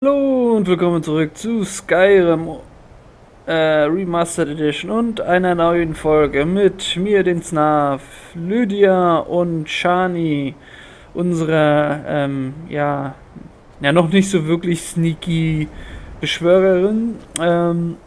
Hallo und willkommen zurück zu Skyrim Remastered Edition und einer neuen Folge mit mir, den Snarf, Lydia und Shani, unserer, noch nicht so wirklich sneaky Beschwörerin. Even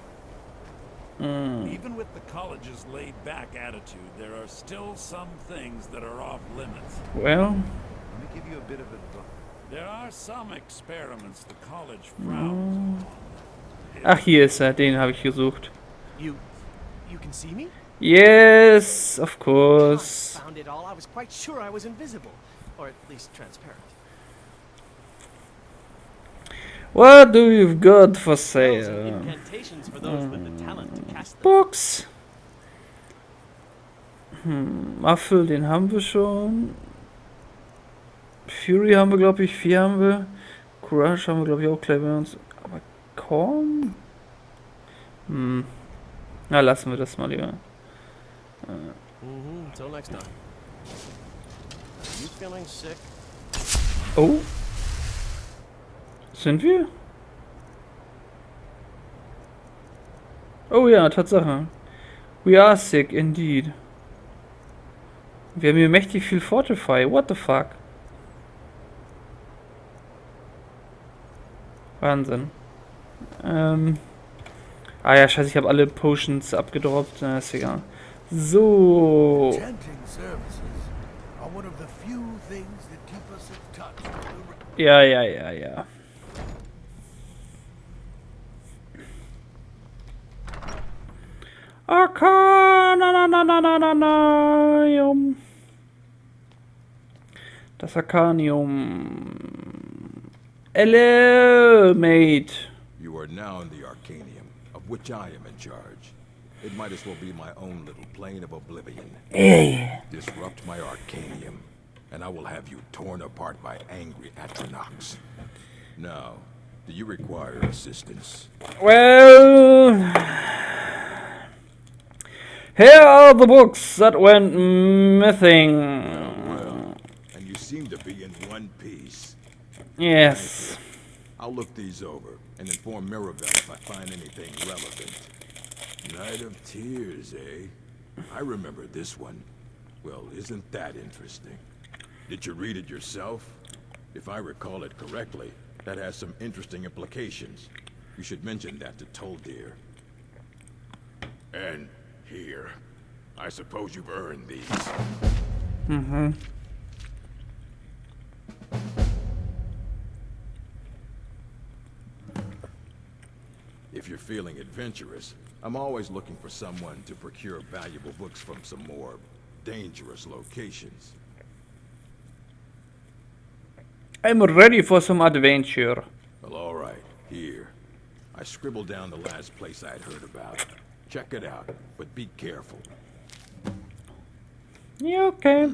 with the college's laid-back attitude, there are still some things that are off limits. Well. Let me give you a bit of advice. There are some experiments the college frowns upon. Ach, hier ist er, den habe ich gesucht. You can see me? Yes, of course. I found it all. I was quite sure I was invisible, or at least transparent. What do you've got for sale? Incantations for those with the talent to cast them. Books. Waffel, den haben wir schon. Fury haben wir, glaube ich. 4 haben wir. Crush haben wir, glaube ich, auch gleich bei uns. Aber Korn? Na, lassen wir das mal lieber. Until next time. You feeling sick? Oh. Sind wir? Oh ja, Tatsache. We are sick, indeed. Wir haben hier mächtig viel Fortify. What the fuck? Wahnsinn. Ah ja, scheiße, ich habe alle Potions abgedroppt. Na, ist egal. So. Enchanting services are one of the few things that keep us in touch with the Ja. Arcanium. Das Arcanium. Hello, mate. You are now in the Arcanium, of which I am in charge. It might as well be my own little plane of oblivion. Disrupt my Arcanium, and I will have you torn apart by angry Atronox. Now, do you require assistance? Well, here are the books that went missing. And you seem to be in one piece. Yes. I'll look these over and inform Mirabelle if I find anything relevant. Night of Tears, eh? I remember this one. Well, isn't that interesting? Did you read it yourself? If I recall it correctly, that has some interesting implications. You should mention that to Toldir. And here. I suppose you've earned these. If you're feeling adventurous, I'm always looking for someone to procure valuable books from some more dangerous locations. I'm ready for some adventure. Well, all right. Here. I scribbled down the last place I'd heard about. Check it out, but be careful. Ja, okay.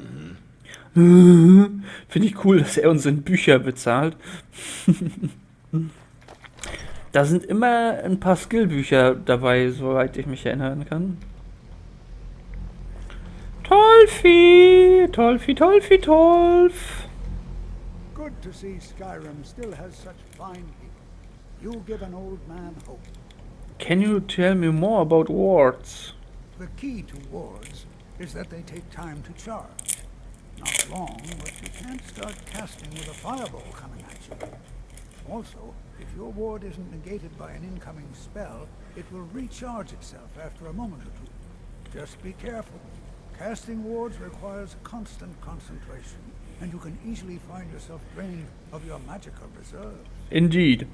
Finde ich cool, dass er uns in Bücher bezahlt. Da sind immer ein paar Skillbücher dabei, soweit ich mich erinnern kann. Tolfi! Tolf! Good to see Skyrim still has such fine people. You give an old man hope. Can you tell me more about wards? The key to wards is that they take time to charge. Not long, but you can't start casting with a fireball coming at you. Also, if your ward isn't negated by an incoming spell, it will recharge itself after a moment or two. Just be careful. Casting wards requires constant concentration, and you can easily find yourself drained of your magical reserves. Indeed.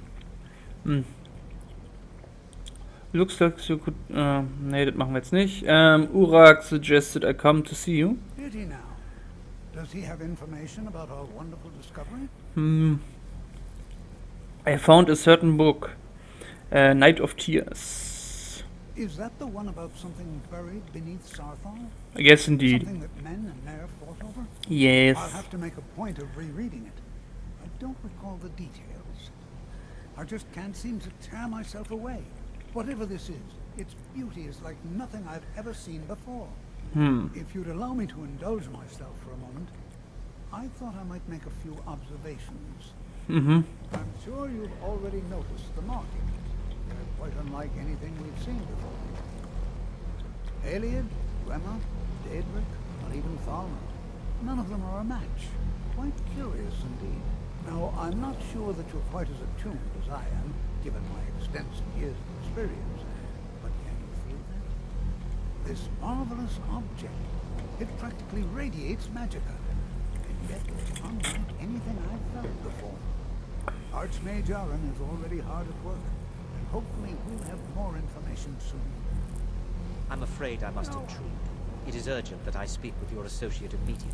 Looks like you could... nee, das machen wir jetzt nicht. Urak suggested I come to see you. Did he now? Does he have information about our wonderful discovery? I found a certain book. Night of Tears. Is that the one about something buried beneath Sarthal? I guess indeed. Something that men and Nair fought over? Yes. I'll have to make a point of rereading it. I don't recall the details. I just can't seem to tear myself away. Whatever this is, its beauty is like nothing I've ever seen before. If you'd allow me to indulge myself for a moment, I thought I might make a few observations. Mm-hmm. I'm sure you've already noticed the markings. They're quite unlike anything we've seen before. Aliad, Bremer, Daedric, or even Thalna. None of them are a match. Quite curious indeed. Now, I'm not sure that you're quite as attuned as I am, given my extensive years of experience. But can you feel that? This marvelous object, it practically radiates magicka. And yet it's unlike anything I've felt before. Archmage Aaron is already hard at work, and hopefully we'll have more information soon. I'm afraid I must intrude. It is urgent that I speak with your associate immediately.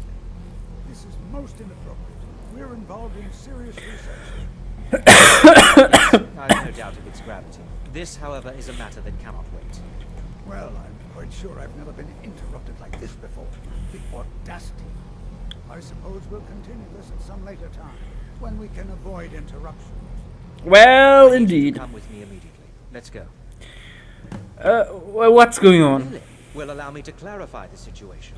This is most inappropriate. We're involved in serious research. I've no doubt of its gravity. This, however, is a matter that cannot wait. Well, I'm quite sure I've never been interrupted like this before. The audacity. I suppose we'll continue this at some later time, when we can avoid interruptions. Well, indeed. Come with me immediately. Let's go. Well, what's going on? Really? Will allow me to clarify the situation.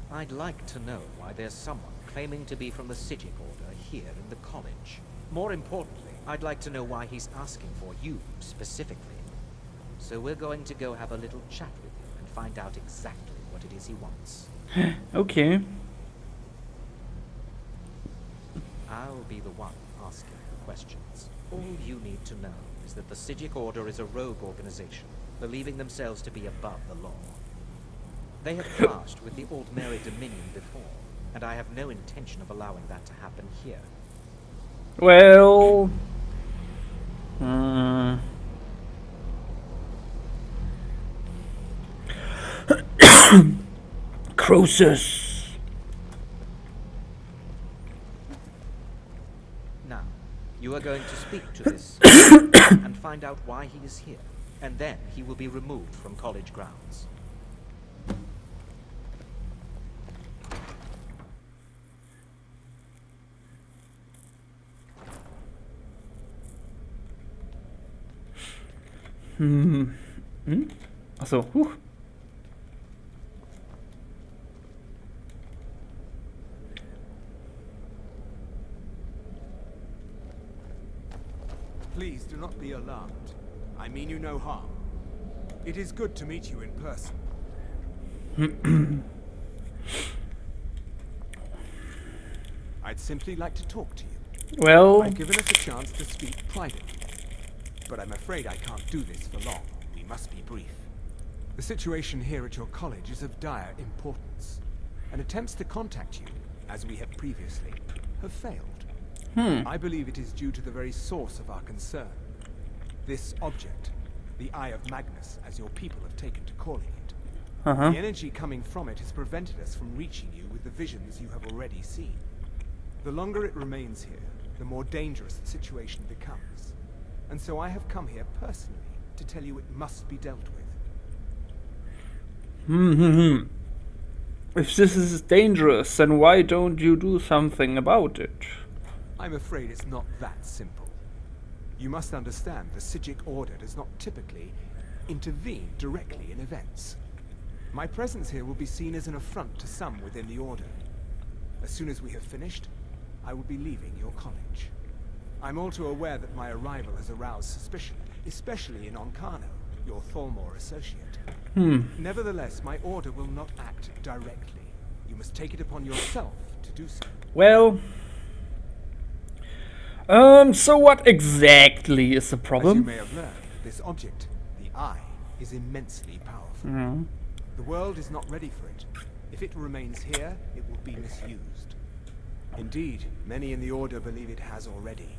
I'd like to know why there's someone claiming to be from the Psijic Order here in the college. More importantly, I'd like to know why he's asking for you, specifically. So we're going to go have a little chat with him and find out exactly what it is he wants. Okay. I'll be the one asking the questions. All you need to know is that the Psijic Order is a rogue organization, believing themselves to be above the law. They have clashed with the Aldmeri Dominion before, and I have no intention of allowing that to happen here. Well... Croesus. Now, you are going to speak to this and find out why he is here, and then he will be removed from college grounds. Achso, huch. Please do not be alarmed. I mean you no harm. It is good to meet you in person. I'd simply like to talk to you. Well... I've given us a chance to speak privately. But I'm afraid I can't do this for long. We must be brief. The situation here at your college is of dire importance, and attempts to contact you, as we have previously, have failed. I believe it is due to the very source of our concern. This object, the Eye of Magnus, as your people have taken to calling it. The energy coming from it has prevented us from reaching you with the visions you have already seen. The longer it remains here, the more dangerous the situation becomes. And so I have come here personally to tell you it must be dealt with. If this is dangerous, then why don't you do something about it? I'm afraid it's not that simple. You must understand the Psijic Order does not typically intervene directly in events. My presence here will be seen as an affront to some within the Order. As soon as we have finished, I will be leaving your college. I'm all too aware that my arrival has aroused suspicion, especially in Oncano, your Thalmor associate. Nevertheless, my order will not act directly. You must take it upon yourself to do so. Well... so what exactly is the As you problem? may have learned, this object, the Eye, is immensely powerful. The world is not ready for it. If it remains here, it will be misused. Indeed, many in the Order believe it has already.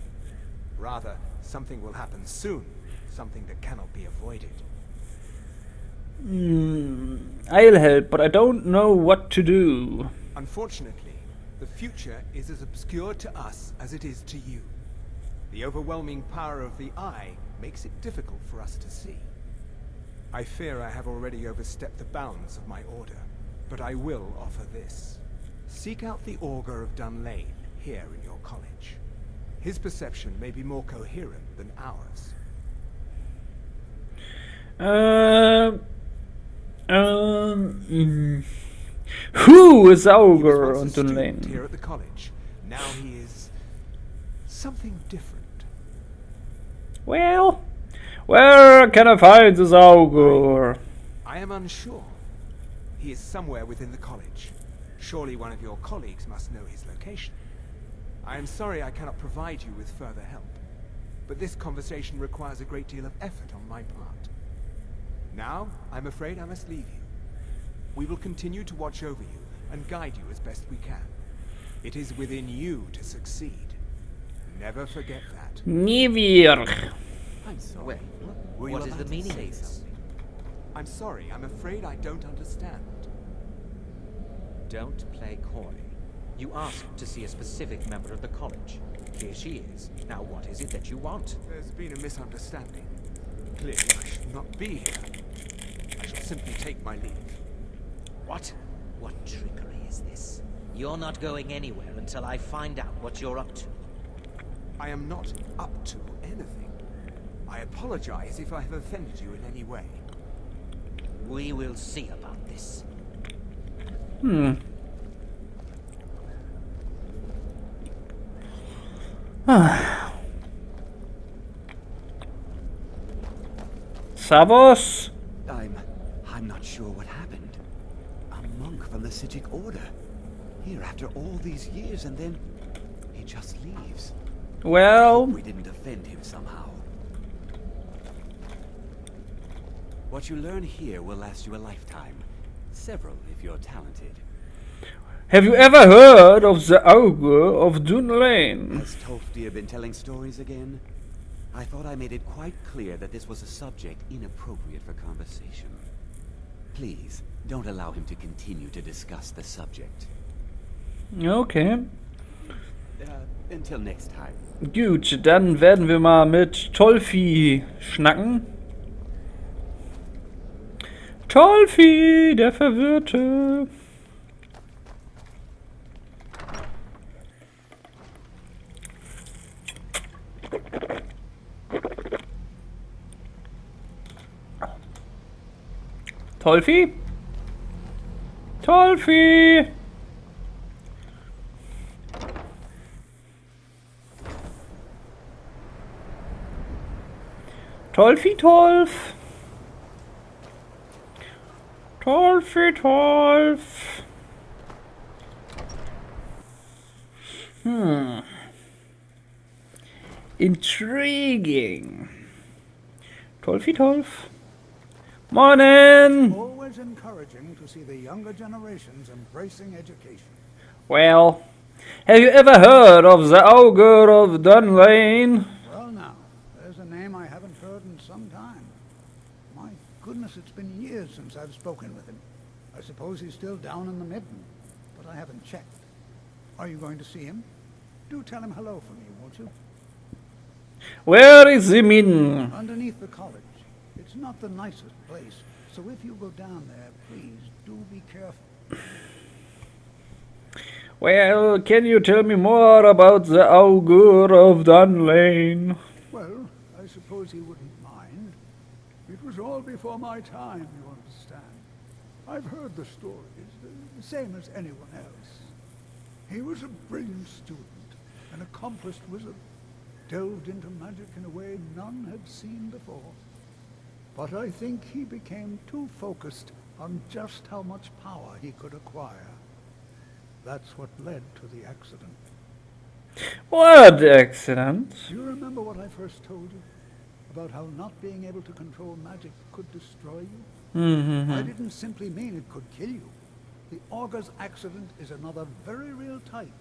Rather, something will happen soon, something that cannot be avoided. I'll help, but I don't know what to do. Unfortunately, the future is as obscure to us as it is to you. The overwhelming power of the Eye makes it difficult for us to see. I fear I have already overstepped the bounds of my order, but I will offer this. Seek out the Augur of Dunlain here in your college. His perception may be more coherent than ours. Who is He was Augur once on a student Dunlain? here at the college. Now he is something different. Well, where can I find this Augur? I am unsure. He is somewhere within the college. Surely one of your colleagues must know his location. I am sorry I cannot provide you with further help, but this conversation requires a great deal of effort on my part. Now, I'm afraid I must leave you. We will continue to watch over you and guide you as best we can. It is within you to succeed. Never forget that. Nie wir. I'm sorry. Well, Were you what is about the to meaning say of this? something? I'm sorry, I'm afraid I don't understand. Don't play coy. You asked to see a specific member of the college. Here she is. Now what is it that you want? There's been a misunderstanding. Clearly I should not be here. I shall simply take my leave. What? What trickery is this? You're not going anywhere until I find out what you're up to. I am not up to anything. I apologize if I have offended you in any way. We will see about this. Servus. I'm not sure what happened. A monk from the Sijic Order. Here after all these years, and then he just leaves. Well, We didn't offend him somehow. What you learn here will last you a lifetime. Several, if you're talented. have you ever heard of the Augur of Dunlain? Has Tofdir been telling stories again? I thought I made it quite clear that this was a subject inappropriate for conversation. Please, don't allow him to continue to discuss the subject. Okay. Until next time. Gut, dann werden wir mal mit Tolfi schnacken. Tolfi, der Verwirrte. Tolfi? Tolfi! Tolfi, Tolf! Tolfi, Tolf! Intriguing. Tolfi, Tolf. Morning! Always encouraging to see the younger generations embracing education. Well, have you ever heard of the Augur of Dunlain? Well now, there's a name I haven't heard in some time. My goodness, it's been years since I've spoken with him. I suppose he's still down in the midden, but I haven't checked. Are you going to see him? Do tell him hello for me, won't you? Where is the midden? Underneath the college. It's not the nicest place, so if you go down there, please do be careful. Well, can you tell me more about the Augur of Dunlain? Well, I suppose he wouldn't mind. It was all before my time, you understand. I've heard the stories, the same as anyone else. He was a brilliant student, an accomplished wizard, delved into magic in a way none had seen before. But I think he became too focused on just how much power he could acquire. That's what led to the accident. What accident? Do you remember what I first told you? About how not being able to control magic could destroy you? I didn't simply mean it could kill you. The Augur's accident is another very real type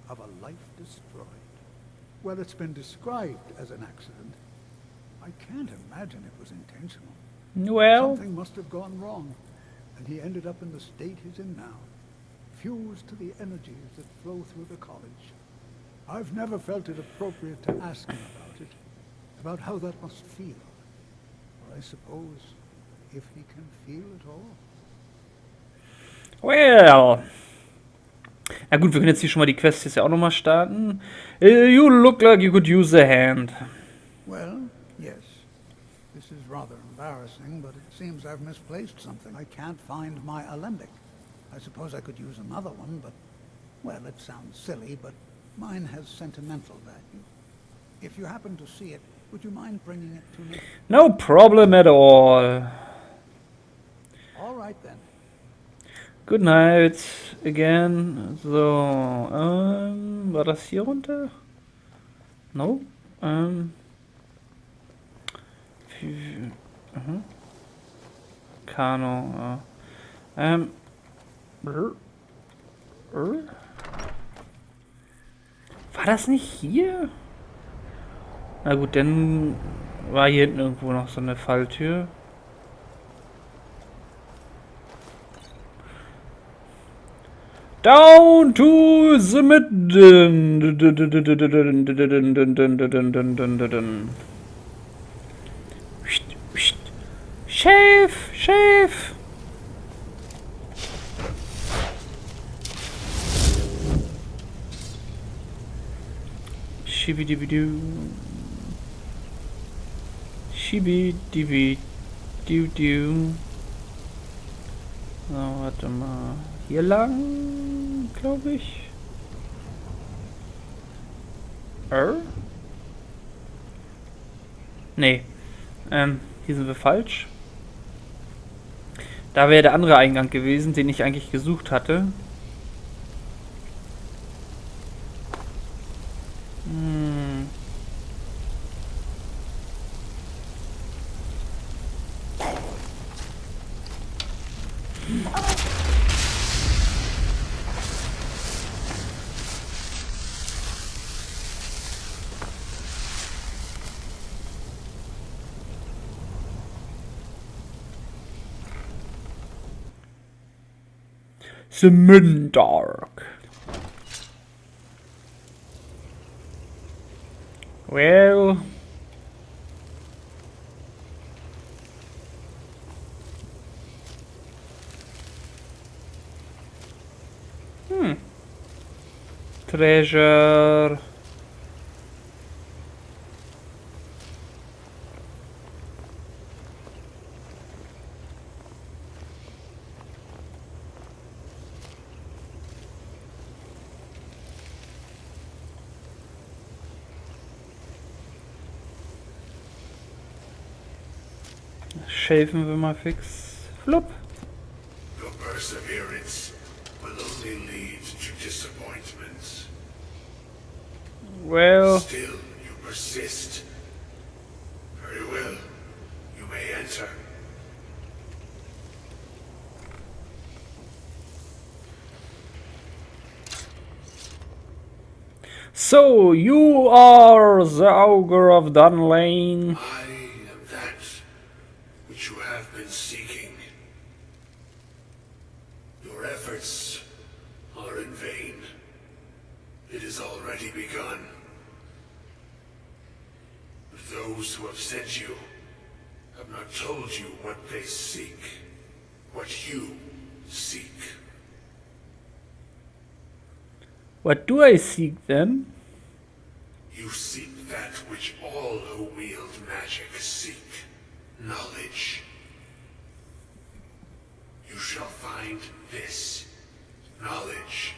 of a life destroyed. Well, it's been described as an accident. I can't imagine it was intentional. Well, Something must have gone wrong, and he ended up in the state he's in now, fused to the energies that flow through the college. I've never felt it appropriate to ask him about how that must feel. Or I suppose, if he can feel at all. well. Na gut, wir können jetzt hier schon mal die Quest jetzt ja auch nochmal starten. You look like you could use a hand. Well, yes. This is rather embarrassing, but it seems I've misplaced something. I can't find my alembic. I suppose I could use another one, but, well, it sounds silly, but mine has sentimental value. If you happen to see it, would you mind bringing it to me? No problem at all. All right then. Good night again. So, war das hier runter? No. Kano. War das nicht hier? Na gut, dann war hier hinten irgendwo noch so eine Falltür. Down to the midden. Chef, Chef. Schibidibidu. Schibidibidu. So, warte mal. Hier lang, glaube ich. Nee. Hier sind wir falsch. Da wäre der andere Eingang gewesen, den ich eigentlich gesucht hatte. The Dark. Well. Treasure. Schäfen wir mal fix. Flupp. Your perseverance will only lead to disappointments. Well. Still, you persist. Very well. You may enter. So, you are the Augur of Dunlain. I am that which you have been seeking. Your efforts are in vain. It has already begun. But those who have sent you have not told you what they seek, what you seek. What do I seek then? You seek that which all who wield magic seek. Knowledge. You shall find this. Knowledge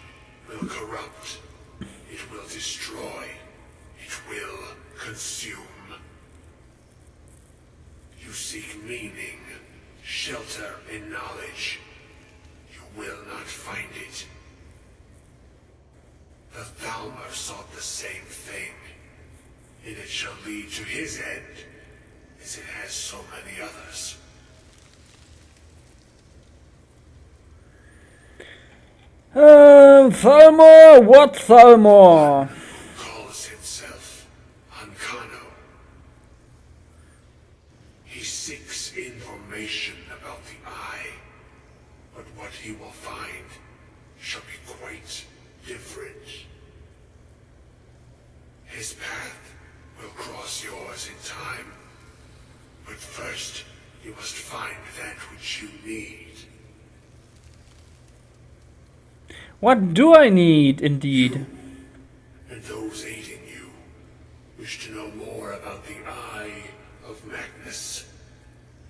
will corrupt. It will destroy. It will consume. You seek meaning, shelter in knowledge. You will not find it. The Thalmor sought the same thing, and it shall lead to his end, as it has so many others. Thalmor? What Thalmor? Calls himself Ancano. He seeks information about the Eye, but what he will find shall be quite different. His path will cross yours in time, but first you must find that which you need. What do I need, indeed? And those aiding you wish to know more about the Eye of Magnus.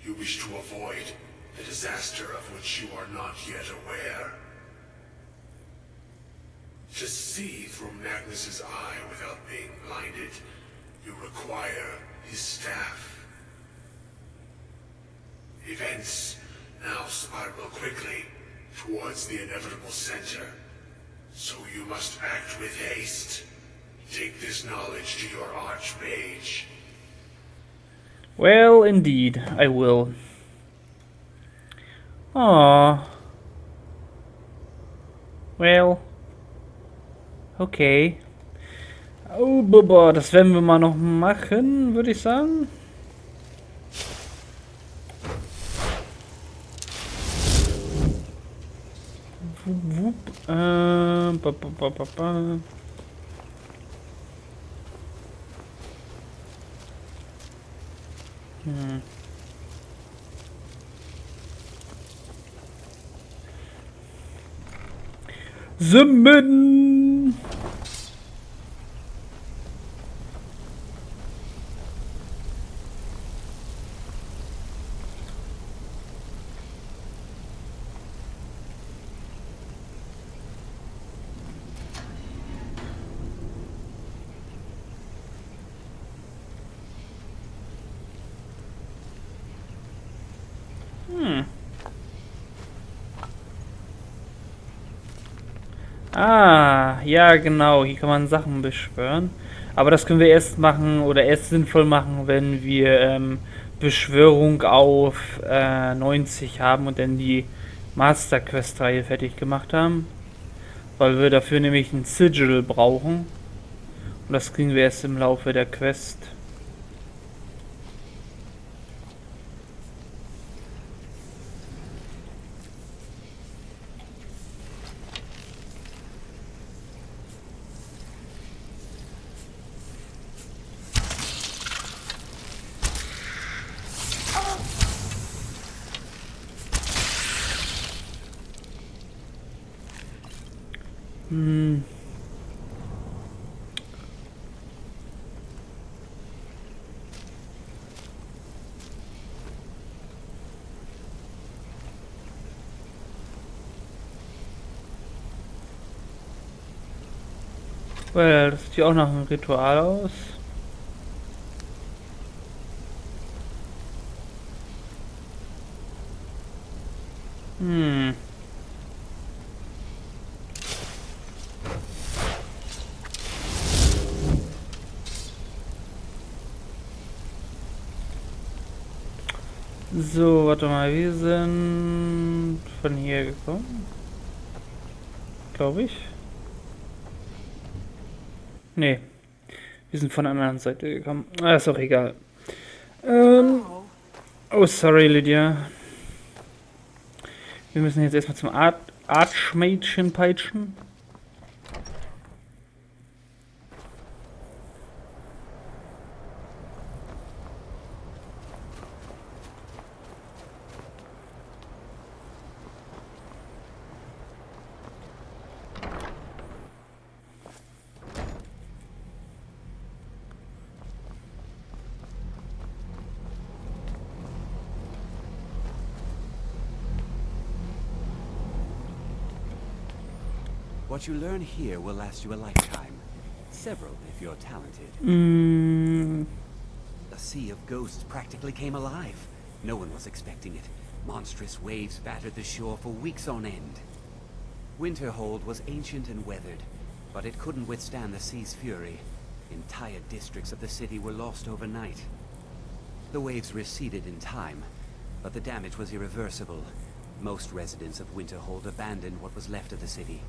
You wish to avoid the disaster of which you are not yet aware. To see through Magnus's eye without being blinded, you require his staff. Events now spiral quickly towards the inevitable center, so you must act with haste. Take this knowledge to your archmage. Well, indeed, I will. Oh. Well. Okay. Oh, Bubba, das werden wir mal noch machen, würde ich sagen. Wupp, ba, ba, ba, ba, ba. Simmen! Ah, ja genau, hier kann man Sachen beschwören. Aber das können wir erst machen oder erst sinnvoll machen, wenn wir Beschwörung auf 90 haben und dann die Master Quest-Reihe fertig gemacht haben. Weil wir dafür nämlich ein Sigil brauchen. Und das kriegen wir erst im Laufe der Quest. Well, das sieht ja auch nach einem Ritual aus. So, warte mal, wir sind von hier gekommen. Glaube ich. Nee, wir sind von der anderen Seite gekommen. Ah, ist auch egal. Oh, sorry, Lydia. Wir müssen jetzt erstmal zum Archmädchen peitschen. What you learn here will last you a lifetime. Several, if you're talented. A sea of ghosts practically came alive. No one was expecting it. Monstrous waves battered the shore for weeks on end. Winterhold was ancient and weathered, but it couldn't withstand the sea's fury. Entire districts of the city were lost overnight. The waves receded in time, but the damage was irreversible. Most residents of Winterhold abandoned what was left of the city.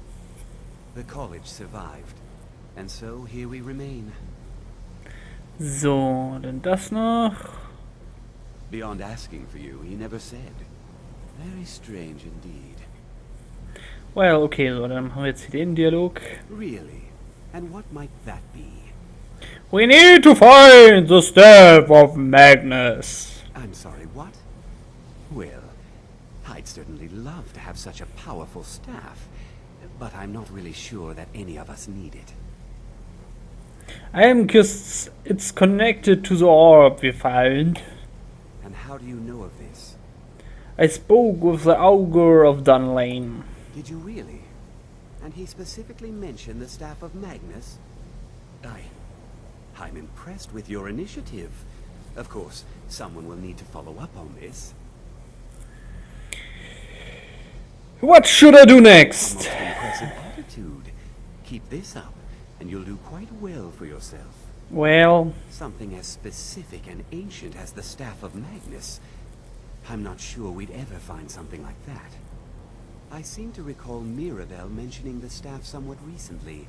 The college survived, and so here we remain. So, denn das noch. Beyond asking for you, he never said. Very strange indeed. Well, okay, so, dann haben wir jetzt hier den Dialog. Really? And what might that be? We need to find the Staff of Magnus. I'm sorry, what? Well, I'd certainly love to have such a powerful staff, but I'm not really sure that any of us need it. I am because it's connected to the orb we found. And how do you know of this? I spoke with the Augur of Dunlain. Did you really? And he specifically mentioned the staff of Magnus? I'm impressed with your initiative. Of course, someone will need to follow up on this. What should I do A next? most impressive attitude. Keep this up, and you'll do quite well for yourself. Well, Something as specific and ancient as the Staff of Magnus. I'm not sure we'd ever find something like that. I seem to recall Mirabelle mentioning the staff somewhat recently.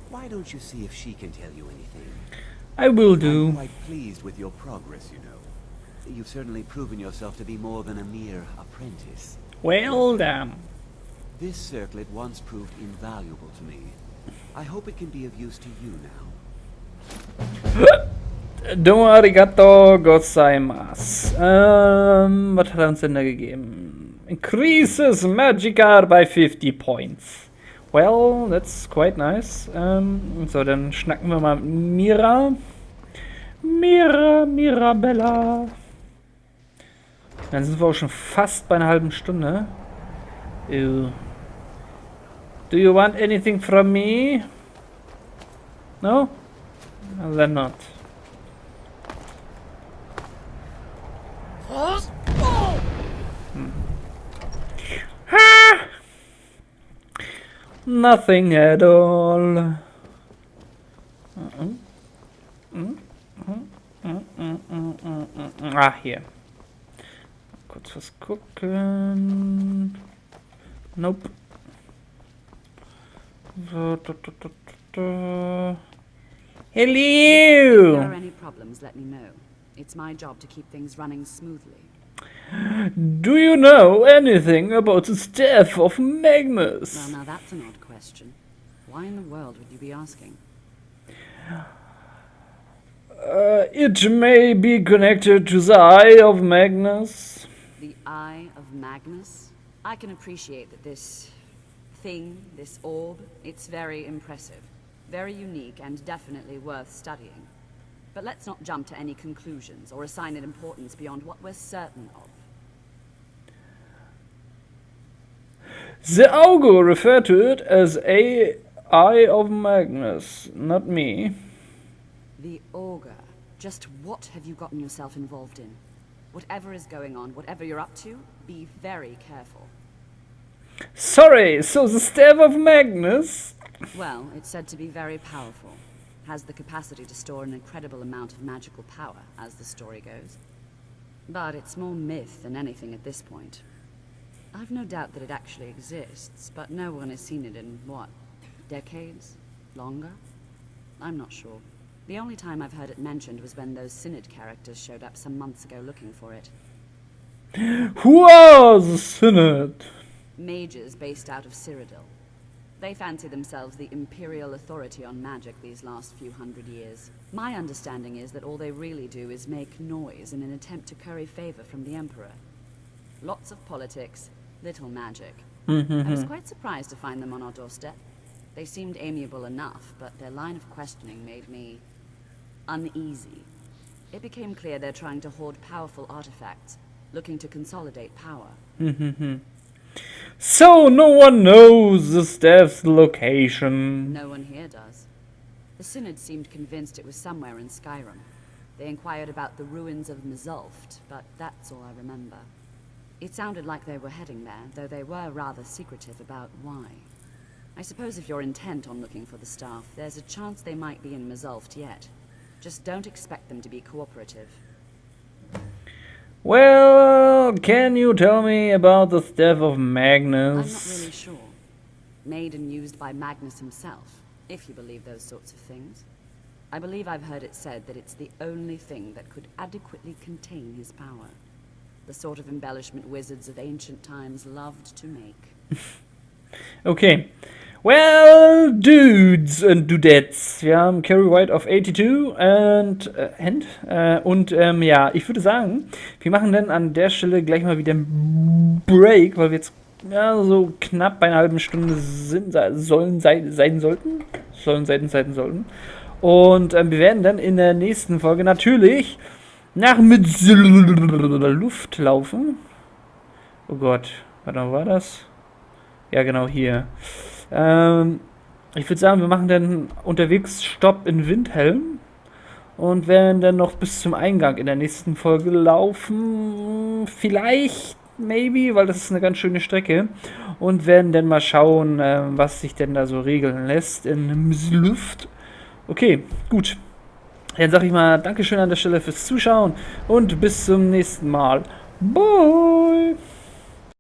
Why don't you see if she can tell you anything? I will I'm do. quite pleased with your progress, you know. You've certainly proven yourself to be more than a mere apprentice. Well done. This circlet once proved invaluable to me. I hope it can be of use to you now. Domo arigato gozaimasu. Was hat er uns denn da gegeben? Increases Magic by 50 points. Well, that's quite nice. So, dann schnacken wir mal mit Mirabella. Dann sind wir auch schon fast bei einer halben Stunde. Ew. Do you want anything from me? No? Well, then not. Ha! Nothing at all. Ah, hier. Kurz was gucken. Nope. So, If Hello! there are any problems, let me know. It's my job to keep things running smoothly. Do you know anything about the staff of Magnus? Well, now that's an odd question. Why in the world would you be asking? It may be connected to the Eye of Magnus. The Eye of Magnus? I can appreciate that this thing, this orb, it's very impressive. Very unique and definitely worth studying. But let's not jump to any conclusions or assign it importance beyond what we're certain of. The Augur referred to it as a Eye of Magnus, not me. The Augur. Just what have you gotten yourself involved in? Whatever is going on, whatever you're up to, be very careful. Sorry, so the staff of Magnus? Well, it's said to be very powerful. Has the capacity to store an incredible amount of magical power, as the story goes. But it's more myth than anything at this point. I've no doubt that it actually exists, but no one has seen it in, what, decades? Longer? I'm not sure. The only time I've heard it mentioned was when those Synod characters showed up some months ago looking for it. Who are the Synod? Mages based out of Cyrodiil. They fancy themselves the imperial authority on magic these last few hundred years. My understanding is that all they really do is make noise in an attempt to curry favor from the Emperor. Lots of politics, little magic. I was quite surprised to find them on our doorstep. They seemed amiable enough, but their line of questioning made me uneasy. It became clear they're trying to hoard powerful artifacts, looking to consolidate power. So no one knows the staff's location. No one here does. The Synod seemed convinced it was somewhere in Skyrim. They inquired about the ruins of Mzulft, but that's all I remember. It sounded like they were heading there, though they were rather secretive about why. I suppose if you're intent on looking for the staff, there's a chance they might be in Mzulft yet. Just don't expect them to be cooperative. Well, can you tell me about the staff of Magnus? I'm not really sure. Made and used by Magnus himself, if you believe those sorts of things. I believe I've heard it said that it's the only thing that could adequately contain his power. The sort of embellishment wizards of ancient times loved to make. Okay. Well, dudes and dudettes, wir haben Carry White auf 82 und ja, ich würde sagen, wir machen dann an der Stelle gleich mal wieder einen Break, weil wir jetzt ja, so knapp bei einer halben Stunde sein sollten. Und wir werden dann in der nächsten Folge natürlich nach mit Luft laufen. Oh Gott, warte mal, war das? Ja, genau, hier. Ich würde sagen, wir machen dann unterwegs Stopp in Windhelm. und werden dann noch bis zum Eingang in der nächsten Folge laufen. Vielleicht, maybe, weil das ist eine ganz schöne Strecke. Und werden dann mal schauen, was sich denn da so regeln lässt in Luft. Okay, gut. Dann sage ich mal Dankeschön an der Stelle fürs Zuschauen und bis zum nächsten Mal. Bye!